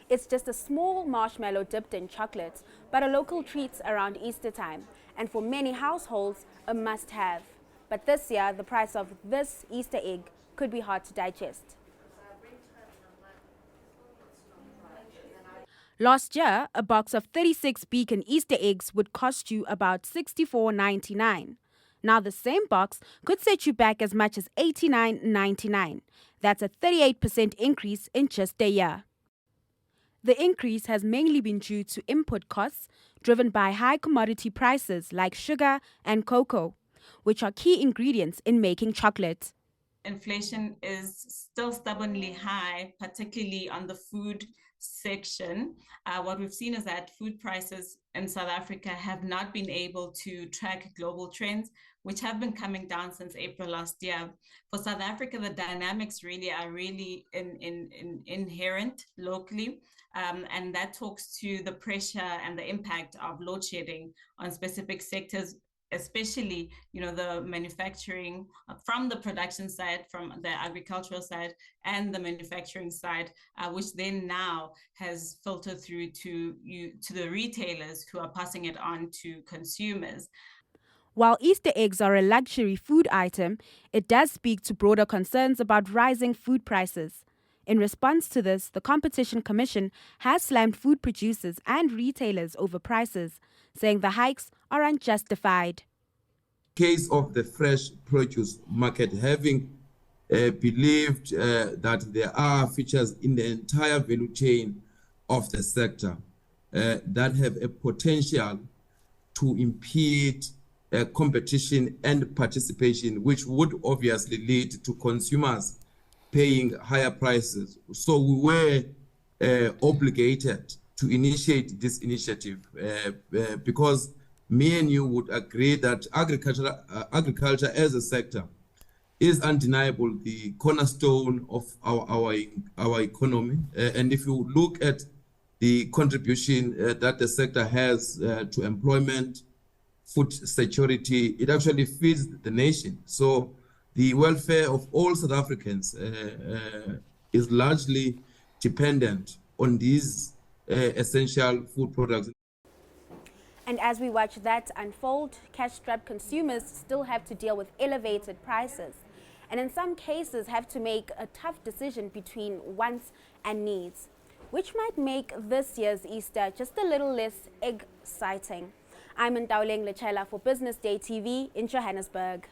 It's just a small marshmallow dipped in chocolate, but a local treat around Easter time, and for many households, a must-have. But this year, the price of this Easter egg could be hard to digest. Last year, a box of 36 Beacon Easter eggs would cost you about $64.99. Now the same box could set you back as much as $89.99. That's a 38% increase in just a year. The increase has mainly been due to input costs driven by high commodity prices like sugar and cocoa, which are key ingredients in making chocolate. Inflation is still stubbornly high, particularly on the food section. What we've seen is that food prices in South Africa have not been able to track global trends, which have been coming down since April last year. For South Africa, the dynamics are really inherent locally. And that talks to the pressure and the impact of load shedding on specific sectors, especially the manufacturing, from the production side, from the agricultural side, and the manufacturing side, which then now has filtered through to the retailers who are passing it on to consumers. While Easter eggs are a luxury food item, it does speak to broader concerns about rising food prices. In response to this, the Competition Commission has slammed food producers and retailers over prices, saying the hikes are unjustified. Case of the fresh produce market, having believed that there are features in the entire value chain of the sector that have a potential to impede competition and participation, which would obviously lead to consumers paying higher prices. So we were obligated to initiate this initiative because me and you would agree that agriculture as a sector is undeniable the cornerstone of our economy. And if you look at the contribution that the sector has to employment, food security, it actually feeds the nation. So the welfare of all South Africans is largely dependent on these essential food products. And as we watch that unfold, cash-strapped consumers still have to deal with elevated prices, and in some cases have to make a tough decision between wants and needs, which might make this year's Easter just a little less exciting. I'm Ntaoleng Lechela for Business Day TV in Johannesburg.